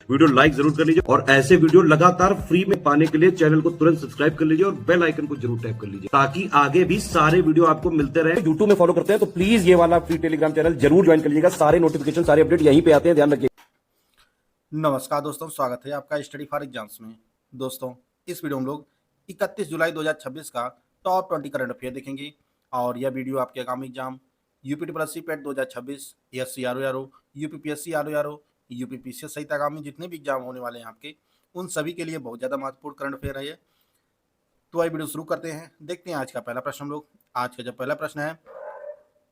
Video like जरूर कर लीजिए और ऐसे वीडियो लगातार फ्री में पाने के लिए चैनल को तुरंत सब्सक्राइब कर लीजिए और बेल आइकन को जरूर टैप कर लीजिए ताकि आगे भी सारे वीडियो आपको मिलते रहे। यूट्यूब में फॉलो करते हैं तो प्लीज ये वाला फ्री टेलीग्राम चैनल जरूर ज्वाइन कर लीजिएगा। सारे नोटिफिकेशन सारे अपडेट यहीं पे आते हैं, ध्यान रखिए। नमस्कार दोस्तों, स्वागत है आपका स्टडी फॉर एग्जाम्स में। दोस्तों, इस वीडियो में हम लोग 31 जुलाई 2026 का टॉप 20 करंट अफेयर देखेंगे और यह वीडियो आपके आगामी एग्जाम यूपीटीपीएससी पेट 2026, SC RO, UPPSC RO, UPPCS सहित आगामी जितने भी एग्जाम होने वाले हैं आपके, उन सभी के लिए बहुत ज़्यादा महत्वपूर्ण करंट अफेयर है। तो आइए वीडियो शुरू करते हैं। देखते हैं आज का पहला प्रश्न हम लोग। आज का जो पहला प्रश्न है,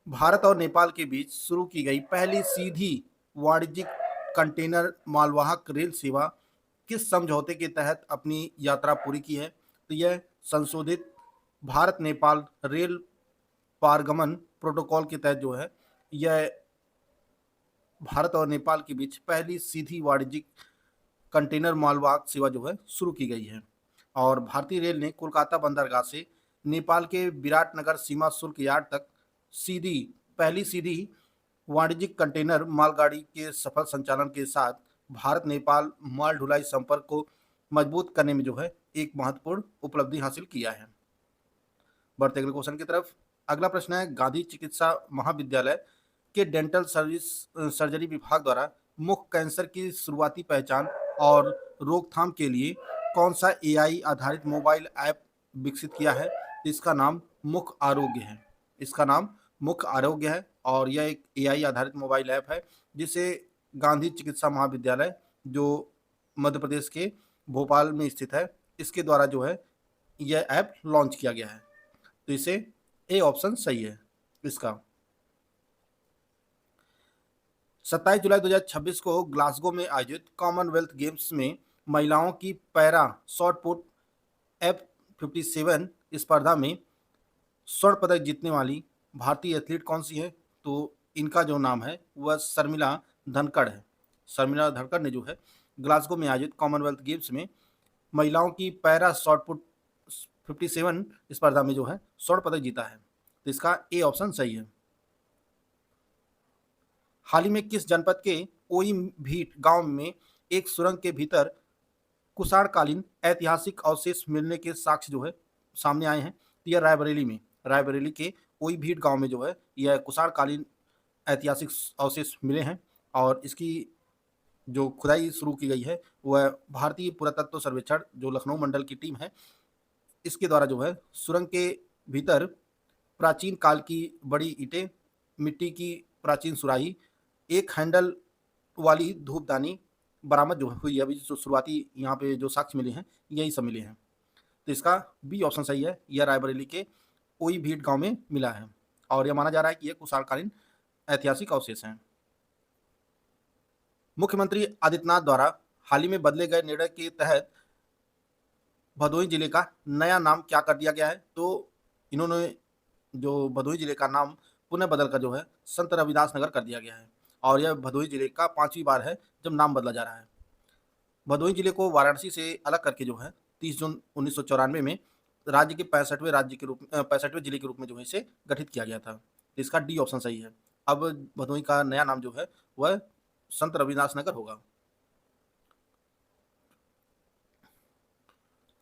भारत और नेपाल के बीच शुरू की गई पहली सीधी वाणिज्यिक कंटेनर मालवाहक रेल सेवा किस समझौते के तहत अपनी यात्रा पूरी की है? तो यह संशोधित भारत नेपाल रेल पारगमन प्रोटोकॉल के तहत जो है यह भारत और नेपाल के बीच पहली सीधी वाणिज्यिक कंटेनर मालवाहक सेवा जो है शुरू की गई है। और भारतीय रेल ने कोलकाता बंदरगाह से नेपाल के विराटनगर सीमा शुल्क यार्ड तक पहली सीधी वाणिज्यिक कंटेनर मालगाड़ी के सफल संचालन के साथ भारत नेपाल माल ढुलाई संपर्क को मजबूत करने में जो है एक महत्वपूर्ण उपलब्धि हासिल किया है। बढ़ते अगले क्वेश्चन की तरफ। अगला प्रश्न है, गांधी चिकित्सा महाविद्यालय के डेंटल सर्जरी विभाग द्वारा मुख कैंसर की शुरुआती पहचान और रोकथाम के लिए कौन सा एआई आधारित मोबाइल ऐप विकसित किया है? इसका नाम मुख आरोग्य है। इसका नाम मुख आरोग्य है और यह एक एआई आधारित मोबाइल ऐप है जिसे गांधी चिकित्सा महाविद्यालय जो मध्य प्रदेश के भोपाल में स्थित है, इसके द्वारा जो है यह ऐप लॉन्च किया गया है। तो इसे ए ऑप्शन सही है इसका। 27 जुलाई 2026 को ग्लासगो में आयोजित कॉमनवेल्थ गेम्स में महिलाओं की पैरा शॉट पुट F57 स्पर्धा में स्वर्ण पदक जीतने वाली भारतीय एथलीट कौन सी है? तो इनका जो नाम है वह शर्मिला धनखड़ है। शर्मिला धनखड़ ने जो है ग्लासगो में आयोजित कॉमनवेल्थ गेम्स में महिलाओं की पैरा शॉट पुट 57 स्पर्धा में जो है स्वर्ण पदक जीता है। तो इसका ए ऑप्शन सही है। हाल ही में किस जनपद के ओई भीट गांव में एक सुरंग के भीतर कुषाणकालीन ऐतिहासिक अवशेष मिलने के साक्ष्य जो है सामने आए हैं? तो यह रायबरेली के ओई भीट गांव में जो है यह कुषाणकालीन ऐतिहासिक अवशेष मिले हैं और इसकी जो खुदाई शुरू की गई है वह भारतीय पुरातत्व सर्वेक्षण जो लखनऊ मंडल की टीम है, इसके द्वारा जो है सुरंग के भीतर प्राचीन काल की बड़ी ईंटें, मिट्टी की प्राचीन सुराही, एक हैंडल वाली धूपदानी बरामद जो हुई है। अभी जो शुरुआती यहाँ पे जो साक्ष्य मिले हैं यही सब मिले हैं। तो इसका बी ऑप्शन सही है। यह रायबरेली के ओई भीट गांव में मिला है और यह माना जा रहा है कि यह कुषाणकालीन ऐतिहासिक अवशेष हैं। मुख्यमंत्री आदित्यनाथ द्वारा हाल ही में बदले गए निर्णय के तहत भदोही जिले का नया नाम क्या कर दिया गया है? तो इन्होंने जो भदोही जिले का नाम पुनः बदलकर जो है संत रविदास नगर कर दिया गया है और यह भदोही जिले का 5वीं बार है जब नाम बदला जा रहा है। भदोही जिले को वाराणसी से अलग करके जो है 30 जून 1994 में राज्य के 65वें जिले के रूप में जो है इसे गठित किया गया था। तो इसका डी ऑप्शन सही है। अब भदोही का नया नाम जो है वह संत रविदास नगर होगा।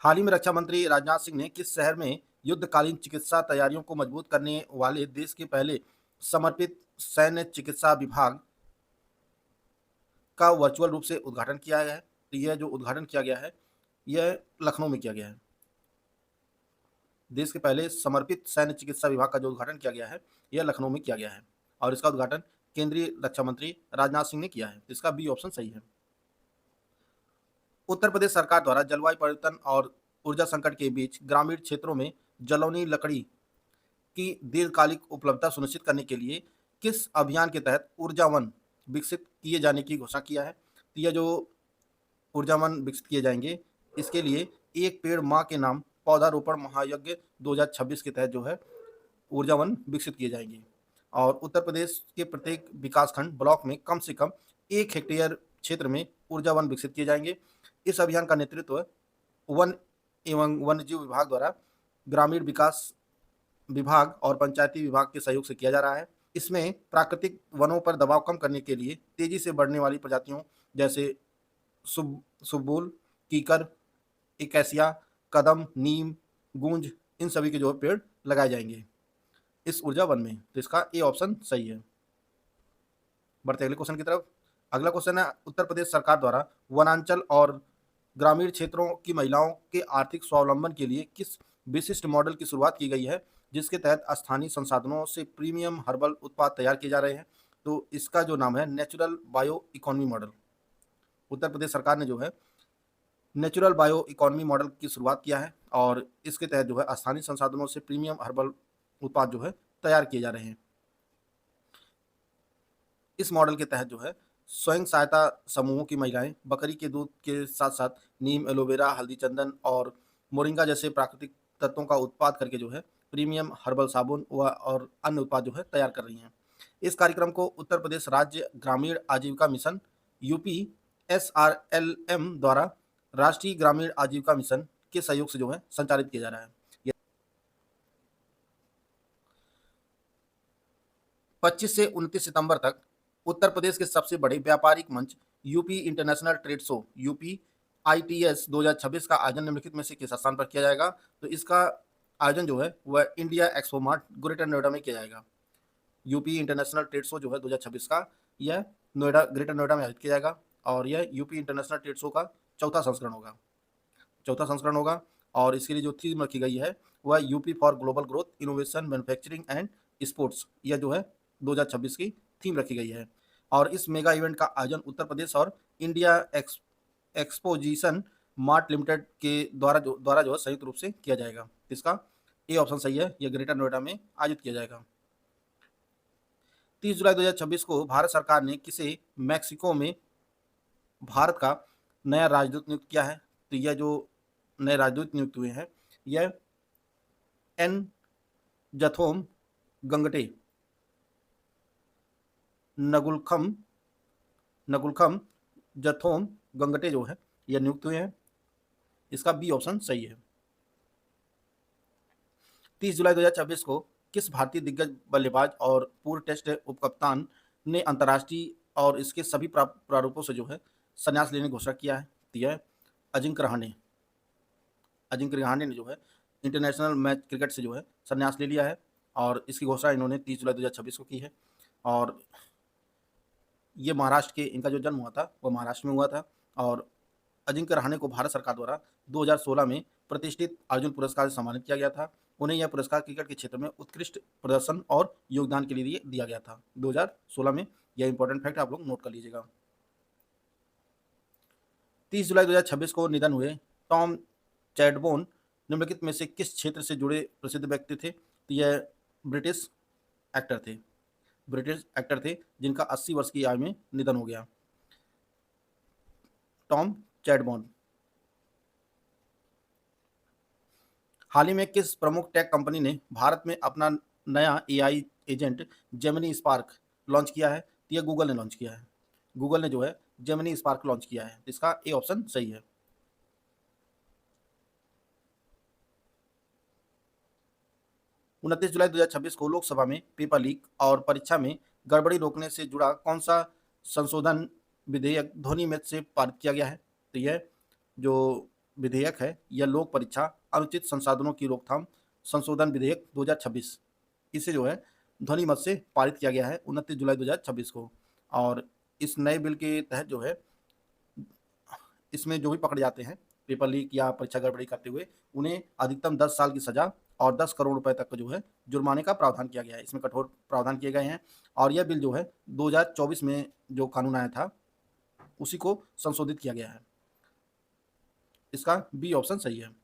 हाल ही में रक्षा मंत्री राजनाथ सिंह ने किस शहर में युद्धकालीन चिकित्सा तैयारियों को मजबूत करने वाले देश के पहले समर्पित सैन्य चिकित्सा विभाग का वर्चुअल रूप से उद्घाटन किया है? तो यह जो उद्घाटन किया गया है यह लखनऊ में किया गया है। देश के पहले समर्पित सैन्य चिकित्सा विभाग का जो उद्घाटन किया गया है यह लखनऊ में किया गया है और इसका उद्घाटन केंद्रीय रक्षा मंत्री राजनाथ सिंह ने किया है। इसका बी ऑप्शन सही है। उत्तर प्रदेश सरकार द्वारा जलवायु परिवर्तन और ऊर्जा संकट के बीच ग्रामीण क्षेत्रों में जलौनी लकड़ी की दीर्घकालिक उपलब्धता सुनिश्चित करने के लिए किस अभियान के तहत ऊर्जा वन विकसित किए जाने की घोषणा किया है? तो यह जो ऊर्जा वन विकसित किए जाएंगे इसके लिए एक पेड़ माँ के नाम पौधारोपण महायज्ञ 2026 के तहत जो है ऊर्जा वन विकसित किए जाएंगे और उत्तर प्रदेश के प्रत्येक विकासखंड ब्लॉक में कम से कम 1 हेक्टेयर क्षेत्र में ऊर्जा वन विकसित किए जाएंगे। इस अभियान का नेतृत्व वन एवं वन्यजीव विभाग द्वारा ग्रामीण विकास विभाग और पंचायती विभाग के सहयोग से किया जा रहा है। इसमें प्राकृतिक वनों पर दबाव कम करने के लिए तेजी से बढ़ने वाली प्रजातियों जैसे सुबुल, कीकर, एकेसिया, कदम, नीम, गूंज, इन सभी के जो है पेड़ लगाए जाएंगे इस ऊर्जा वन में। तो इसका ए ऑप्शन सही है। बढ़ते अगले क्वेश्चन की तरफ। अगला क्वेश्चन है, उत्तर प्रदेश सरकार द्वारा वनांचल और ग्रामीण क्षेत्रों की महिलाओं के आर्थिक स्वावलंबन के लिए किस विशिष्ट मॉडल की शुरुआत की गई है, जिसके तहत स्थानीय संसाधनों से प्रीमियम हर्बल उत्पाद तैयार किए जा रहे हैं। तो इसका जो नाम है natural bio economy model. Uttar Pradesh सरकार ने जो है नेचुरल बायो इकोनॉमी मॉडल की शुरुआत किया है और इसके तहत जो है स्थानीय संसाधनों से प्रीमियम हर्बल उत्पाद जो है तैयार किए जा रहे हैं। इस मॉडल के तहत जो है स्वयं सहायता समूहों की महिलाएं बकरी के दूध के साथ साथ नीम, एलोवेरा, हल्दी, चंदन और मोरिंगा जैसे प्राकृतिक तत्वों का उत्पाद करके जो है प्रीमियम हर्बल साबुन व और अन्य उत्पाद जो है तैयार कर रही हैं। इस कार्यक्रम को उत्तर प्रदेश राज्य ग्रामीण आजीविका मिशन यूपी SRLM द्वारा राष्ट्रीय ग्रामीण आजीविका मिशन के सहयोग से जो है संचालित किया जा रहा है। 25 से 29 सितंबर तक उत्तर प्रदेश के सबसे बड़े व्यापारिक मंच UP international trade show UP ITS 2026 का आयोजन निम्नलिखित में से किस स्थान पर किया जाएगा। तो इसका आयोजन जो है वह India expo mart greater Noida में किया जाएगा। यूपी इंटरनेशनल ट्रेड शो जो है 2026 का यह नोएडा, ग्रेटर नोएडा में आयोजित किया जाएगा और यह यूपी इंटरनेशनल ट्रेड शो का चौथा संस्करण होगा और इसके लिए जो थीम रखी गई है वह UP for global growth, innovation, manufacturing and sports, यह जो है 2026 की थीम रखी गई है। और इस मेगा इवेंट का आयोजन उत्तर प्रदेश और इंडिया एक्सपोजिशन मार्ट लिमिटेड के द्वारा जो है संयुक्त रूप से किया जाएगा। इसका ए ऑप्शन सही है, यह ग्रेटर नोएडा में आयोजित किया जाएगा। 30 जुलाई 2026 को भारत सरकार ने किसे मैक्सिको में भारत का नया राजदूत नियुक्त किया है। तो यह जो नए राजदूत नियुक्त हुए हैं यह एन जथोम गंगटे नगुलखम जथोम गंगटे जो है यह नियुक्त हुए हैं। इसका बी ऑप्शन सही है। 30 जुलाई 2026 को किस भारतीय दिग्गज बल्लेबाज और पूर्व टेस्ट उपकप्तान ने अंतर्राष्ट्रीय और इसके सभी प्रारूपों से जो है संन्यास लेने की घोषणा किया है। तो यह अजिंक्य रहाणे ने जो है इंटरनेशनल मैच क्रिकेट से जो है संन्यास ले लिया है और इसकी घोषणा इन्होंने 30 जुलाई 2026 को की है। और ये महाराष्ट्र के, इनका जो जन्म हुआ था वो महाराष्ट्र में हुआ था और अजिंक्य रहाणे को भारत सरकार द्वारा 2016 में प्रतिष्ठित अर्जुन पुरस्कार से सम्मानित किया गया था। उन्हें यह पुरस्कार क्रिकेट के क्षेत्र में उत्कृष्ट प्रदर्शन और योगदान के लिए दिया गया था 2016 में। यह इंपॉर्टेंट फैक्ट आप लोग नोट कर लीजिएगा। 30 जुलाई 2026 को निधन हुए टॉम चैडबोन निम्नलिखित में से किस क्षेत्र से जुड़े प्रसिद्ध व्यक्ति थे। तो यह ब्रिटिश एक्टर थे जिनका 80 वर्ष की आयु में निधन हो गया। टॉम चैडबोन हाल ही में किस प्रमुख टेक कंपनी ने भारत में अपना नया AI agent Gemini spark launch किया है। तो यह गूगल ने लॉन्च किया है। गूगल ने जो है जेमिनी स्पार्क लॉन्च किया है। इसका ए ऑप्शन सही है। 29 जुलाई 2026 को लोकसभा में पेपर लीक और परीक्षा में गड़बड़ी रोकने से जुड़ा कौन सा संशोधन विधेयक ध्वनि मत से पारित किया गया है। तो यह जो विधेयक है यह लोक परीक्षा अनुचित संसाधनों की रोकथाम संशोधन विधेयक 2026, इसे जो है ध्वनि मत से पारित किया गया है 29 जुलाई 2026 को। और इस नए बिल के तहत जो है इसमें जो भी पकड़े जाते हैं पेपर लीक या परीक्षा गड़बड़ी करते हुए उन्हें अधिकतम 10 साल की सजा और 10 करोड़ रुपए तक का जो है जुर्माने का प्रावधान किया गया है। इसमें कठोर प्रावधान किए गए हैं और यह बिल जो है 2024 में जो कानून आया था उसी को संशोधित किया गया है। इसका बी ऑप्शन सही है।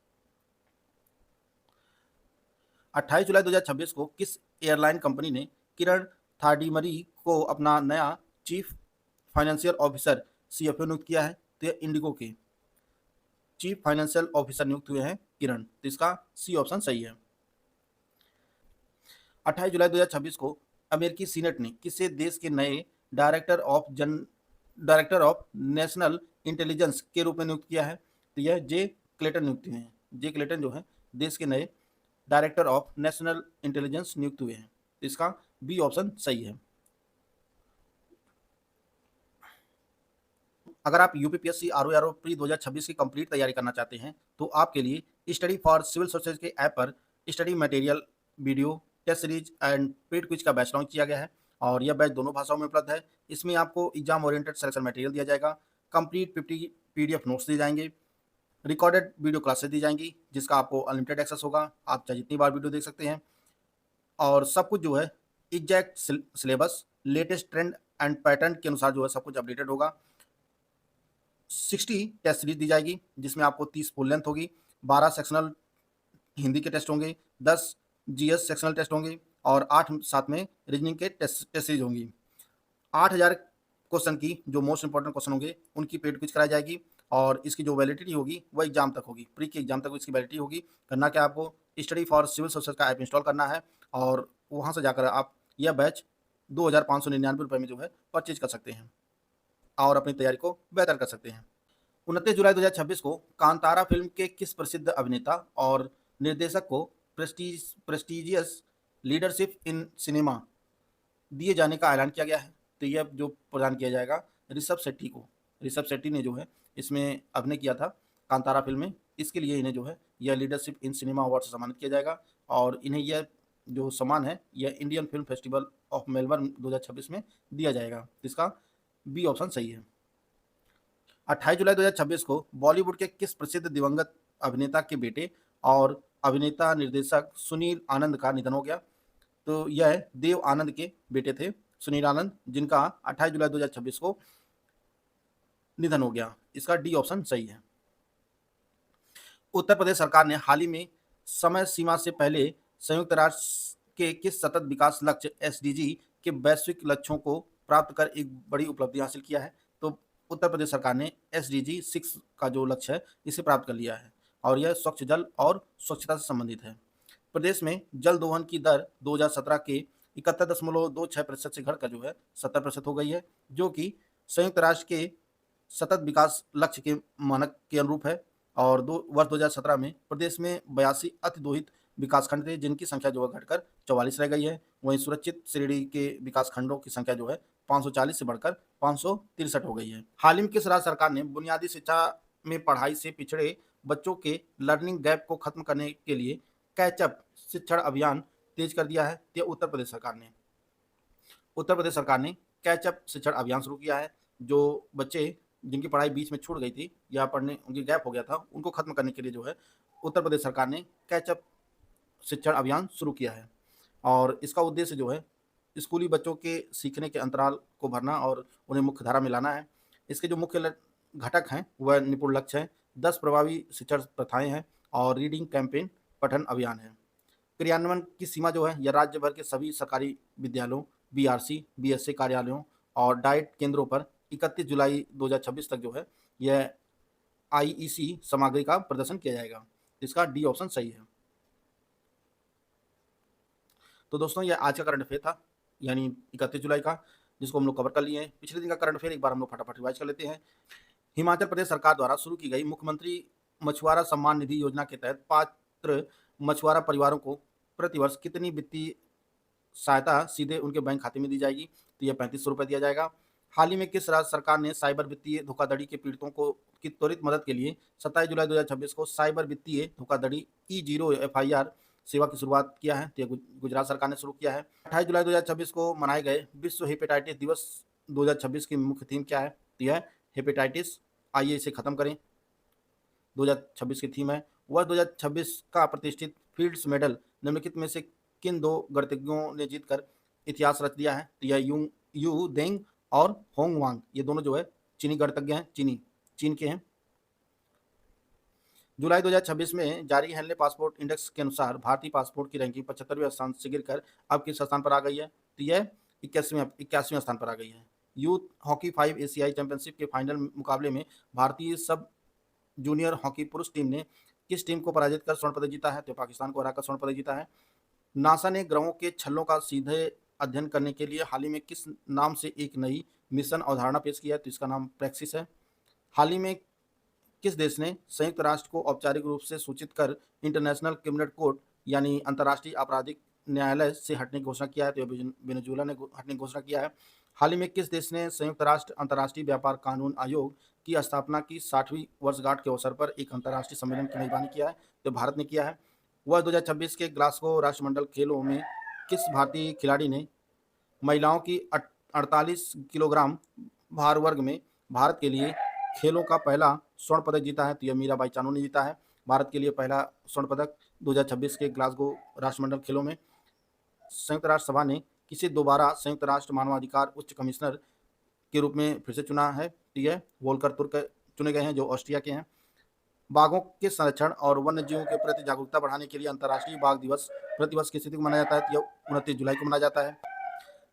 28 जुलाई 2026 को किस एयरलाइन कंपनी ने किरण थार्डीमरी को अपना नया चीफ फाइनेंशियल ऑफिसर CFO नियुक्त किया है। तो यह इंडिगो के चीफ फाइनेंशियल ऑफिसर नियुक्त हुए हैं किरण। तो इसका सी ऑप्शन सही है। 28 जुलाई 2026 को अमेरिकी सीनेट ने किसे देश के नए डायरेक्टर ऑफ नेशनल इंटेलिजेंस के रूप में नियुक्त किया है। तो यह जे क्लेटन नियुक्त हुए हैं। जे क्लेटन जो है देश के नए डायरेक्टर ऑफ नेशनल इंटेलिजेंस नियुक्त हुए हैं। तो इसका बी ऑप्शन सही है। अगर आप यूपीपीएससी आरओ प्री 2026 की कंप्लीट तैयारी करना चाहते हैं तो आपके लिए स्टडी फॉर सिविल सर्विसेज के ऐप पर study material, video, test series and paid quiz का बैच लॉन्च किया गया है और यह बैच दोनों भाषाओं में उपलब्ध है। इसमें आपको एग्जाम ओरिएंटेड सिलेक्शन मटेरियल दिया जाएगा, कंप्लीट 50 पीडीएफ नोट्स दिए जाएंगे, रिकॉर्डेड वीडियो क्लासेस दी जाएंगी जिसका आपको अनलिमिटेड एक्सेस होगा, आप चाहे जितनी बार वीडियो देख सकते हैं और सब कुछ जो है exact syllabus, latest trend and pattern के अनुसार जो है सब कुछ अपडेटेड होगा। 60 टेस्ट सीरीज दी जाएगी जिसमें आपको 30 फुल लेंथ होगी, 12 सेक्शनल हिंदी के टेस्ट होंगे, 10 जीएस सेक्शनल टेस्ट होंगे और 8 साथ में रीजनिंग के टेस्ट सीरीज होंगी। 8000 क्वेश्चन की जो मोस्ट इंपॉर्टेंट क्वेश्चन होंगे उनकी पेड क्विज कराई जाएगी और इसकी जो वैलिडिटी होगी वो एग्जाम तक होगी, प्री के एग्जाम तक इसकी वैलिडिटी होगी। करना क्या, आपको स्टडी फॉर सिविल सर्विसेज का ऐप इंस्टॉल करना है और वहाँ से जाकर आप यह बैच 2599 रुपये में जो है परचेज कर सकते हैं और अपनी तैयारी को बेहतर कर सकते हैं। 29 जुलाई 2026 को कांतारा फिल्म के किस प्रसिद्ध अभिनेता और निर्देशक को प्रेस्टिजियस लीडरशिप इन सिनेमा दिए जाने का ऐलान किया गया है? तो यह जो प्रदान किया जाएगा ऋषभ शेट्टी को। ऋषभ शेट्टी ने जो है इसमें अभिनय किया था कांतारा फिल्म में, इसके लिए इन्हें जो है यह लीडरशिप इन सिनेमा अवार्ड से सम्मानित किया जाएगा और इन्हें यह जो सम्मान है यह Indian film festival of Melbourne 2026 में दिया जाएगा। इसका बी ऑप्शन सही है। 28 जुलाई 2026 को बॉलीवुड के किस प्रसिद्ध दिवंगत अभिनेता के बेटे और अभिनेता निर्देशक सुनील आनंद का निधन हो गया? तो यह देव आनंद के बेटे थे सुनील आनंद, जिनका 28 जुलाई 2026 को निधन हो गया। इसका डी ऑप्शन सही है। उत्तर प्रदेश सरकार ने हाल ही में समय सीमा से पहले संयुक्त राष्ट्र के किस सतत विकास लक्ष्य एसडीजी के वैश्विक लक्ष्यों को प्राप्त कर एक बड़ी उपलब्धि हासिल किया है? तो उत्तर प्रदेश सरकार ने एसडीजी 6 का जो लक्ष्य है इसे प्राप्त कर लिया है और यह स्वच्छ जल और स्वच्छता से संबंधित है। प्रदेश में जल दोहन की दर 2017 के 71.26% से घटकर जो है 70% हो गई है, जो कि संयुक्त राष्ट्र के सतत विकास लक्ष्य के मानक के अनुरूप है। और वर्ष 2017 में प्रदेश में 82 अतिदोहित विकासखंड थे जिनकी संख्या जो है घटकर 44 रह गई है। वहीं सुरक्षित श्रेणी के विकासखंडों की संख्या जो है 540 से बढ़कर 563 हो गई है। हाल ही में किस राज्य सरकार ने बुनियादी शिक्षा में पढ़ाई से पिछड़े बच्चों के लर्निंग गैप को खत्म करने के लिए कैचअप शिक्षण अभियान तेज कर दिया है? यह उत्तर प्रदेश सरकार ने। उत्तर प्रदेश सरकार ने कैचअप शिक्षण अभियान शुरू किया है। जो बच्चे जिनकी पढ़ाई बीच में छूट गई थी या पढ़ने उनकी गैप हो गया था उनको खत्म करने के लिए जो है उत्तर प्रदेश सरकार ने कैचअप शिक्षण अभियान शुरू किया है और इसका उद्देश्य जो है स्कूली बच्चों के सीखने के अंतराल को भरना और उन्हें मुख्य धारा में लाना है। इसके जो मुख्य घटक हैं वह निपुण लक्ष्य हैं, 10 प्रभावी शिक्षण प्रथाएं हैं और रीडिंग कैंपेन पठन अभियान है। क्रियान्वयन की सीमा जो है यह राज्य भर के सभी सरकारी विद्यालयों, बीआरसी, बीएससी कार्यालयों और डाइट केंद्रों पर 31 जुलाई 2026 तक जो है यह आईईसी सामग्री का प्रदर्शन किया जाएगा। इसका डी ऑप्शन सही है। तो दोस्तों यह आज का करंट अफेयर था, यानी 31 जुलाई का, जिसको हम लोग कवर कर लिए हैं। पिछले दिन का करंट अफेयर एक बार हम लोग फटाफट रिवाइज कर लेते हैं। हिमाचल प्रदेश सरकार द्वारा शुरू की गई मुख्यमंत्री मछुआरा सम्मान निधि योजना के तहत पात्र मछुआरा परिवारों को प्रतिवर्ष कितनी वित्तीय सहायता सीधे उनके बैंक खाते में दी जाएगी? तो यह 3500 रुपये दिया जाएगा। हाल ही में किस राज्य सरकार ने साइबर वित्तीय धोखाधड़ी के पीड़ितों को की त्वरित मदद के लिए 27 जुलाई 2026 को साइबर वित्तीय धोखाधड़ी E0 FIR सेवा की शुरुआत किया है? तो गुजरात सरकार ने शुरू किया है। 28 जुलाई 2026 को मनाए गए विश्व हेपेटाइटिस दिवस 2026 की मुख्य थीम क्या है? तो यह हेपेटाइटिस, आइए इसे खत्म करें, 2026 की थीम है। वर्ष 2026 का प्रतिष्ठित फील्ड्स मेडल निम्नलिखित में से किन 2 गणतज्ञों ने जीतकर इतिहास रच दिया है? तो यह यू देंग और होंग वांग, ये दोनों जो है चीनी गणतज्ञ हैं, चीन के हैं। जुलाई 2026 में जारी हेनले पासपोर्ट इंडेक्स के अनुसार भारतीय पासपोर्ट की रैंकिंग 75वें स्थान से गिरकर अब किस स्थान पर आ गई है? तो यह 81वें स्थान पर आ गई है। यूथ हॉकी 5 एशियाई चैंपियनशिप के फाइनल मुकाबले में भारतीय सब जूनियर हॉकी पुरुष टीम ने किस टीम को पराजित कर स्वर्ण पदक जीता है? तो पाकिस्तान को हराकर स्वर्ण पदक जीता है। नासा ने ग्रहों के छल्लों का सीधे अध्ययन करने के लिए हाल ही में किस नाम से एक नई मिशन अवधारणा पेश की है? तो इसका नाम प्रैक्सिस है। हाल ही में किस देश ने संयुक्त राष्ट्र को औपचारिक रूप से सूचित कर इंटरनेशनल क्रिमिनल कोर्ट यानी अंतर्राष्ट्रीय आपराधिक न्यायालय से हटने की घोषणा किया है? तो वेनेजुएला ने हटने की घोषणा किया है। हाल ही में किस देश ने संयुक्त राष्ट्र अंतर्राष्ट्रीय व्यापार कानून आयोग की स्थापना की 60वीं वर्षगांठ के अवसर पर एक अंतर्राष्ट्रीय सम्मेलन की मेजबानी किया है, जो भारत ने किया है। वह 2026 के ग्लासगो राष्ट्रमंडल खेलों में किस भारतीय खिलाड़ी ने महिलाओं की 48 किलोग्राम भार वर्ग में भारत के लिए खेलों का पहला स्वर्ण पदक जीता है? तो यह मीराबाई चानू ने जीता है भारत के लिए पहला स्वर्ण पदक 2026 के ग्लासगो राष्ट्रमंडल खेलों में। संयुक्त राष्ट्र सभा ने किसे दोबारा संयुक्त राष्ट्र मानवाधिकार उच्च कमिश्नर के रूप में फिर से चुना है? तो यह वोल्कर तुर्क चुने गए हैं, जो ऑस्ट्रिया के हैं। बाघों के संरक्षण और वन्य जीवों के प्रति जागरूकता बढ़ाने के लिए अंतर्राष्ट्रीय बाघ दिवस प्रतिवर्ष किस तिथि को मनाया जाता है? तो यह 29 जुलाई को मनाया जाता है।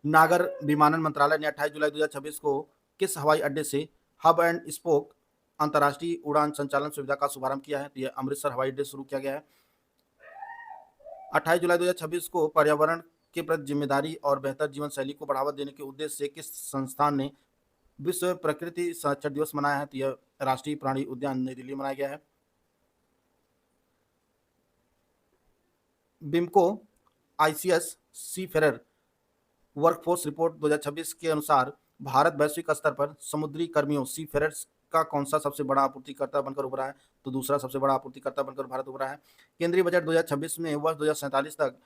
नागर विमानन मंत्रालय ने 28 जुलाई 2026 को किस हवाई अड्डे से हब एंड स्पोक अंतर्राष्ट्रीय उड़ान संचालन सुविधा का शुभारंभ किया है? तो यह अमृतसर हवाई अड्डे से शुरू किया गया है। 28 जुलाई 2026 को पर्यावरण के प्रति जिम्मेदारी और बेहतर जीवन शैली को बढ़ावा देने के उद्देश्य से किस संस्थान ने विश्व प्रकृति संरक्षण दिवस मनाया है? तो यह राष्ट्रीय प्राणी उद्यान नई दिल्ली में मनाया गया है। बिमको आईसीएस सीफेरर वर्कफोर्स रिपोर्ट 2026 के अनुसार भारत वैश्विक स्तर पर समुद्री कर्मियों सीफेरर्स का कौन सा सबसे बड़ा आपूर्तिकर्ता बनकर उभरा है? तो दूसरा सबसे बड़ा आपूर्तिकर्ता बनकर भारत उभरा है। केंद्रीय बजट 2026 में वर्ष 2047 तक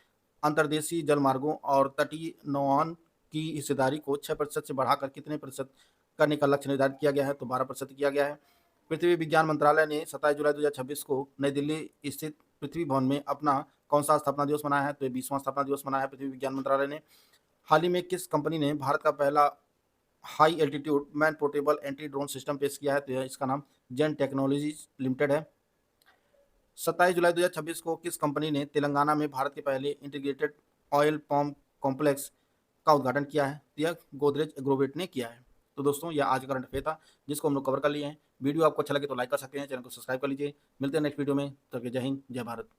अंतर्देशीय जलमार्गों और तटीय नौवहन की हिस्सेदारी को 6% से बढ़ाकर कितने प्रतिशत करने का लक्ष्य निर्धारित किया गया है? तो 12% किया गया है। पृथ्वी विज्ञान मंत्रालय ने 27 जुलाई 2026 को नई दिल्ली स्थित पृथ्वी भवन में अपना कौन सा स्थापना दिवस मनाया है? तो 20वां स्थापना दिवस मनाया है पृथ्वी विज्ञान मंत्रालय ने। हाल ही में किस कंपनी ने भारत का पहला high altitude man portable anti drone system पेश किया है? तो इसका नाम जेन टेक्नोलॉजीज लिमिटेड है। 27 जुलाई 2026 को किस कंपनी ने तेलंगाना में भारत के पहले इंटीग्रेटेड ऑयल पाम कॉम्प्लेक्स का उद्घाटन किया है? तो यह गोदरेज एग्रोवेट ने किया है। तो दोस्तों, यह आज का करंट अफेयर था, जिसको हम लोग कवर कर लिए हैं। वीडियो आपको अच्छा लगे तो लाइक कर सकते हैं, चैनल को सब्सक्राइब कर लीजिए। मिलते हैं नेक्स्ट वीडियो में। तब तक जय हिंद, जय भारत।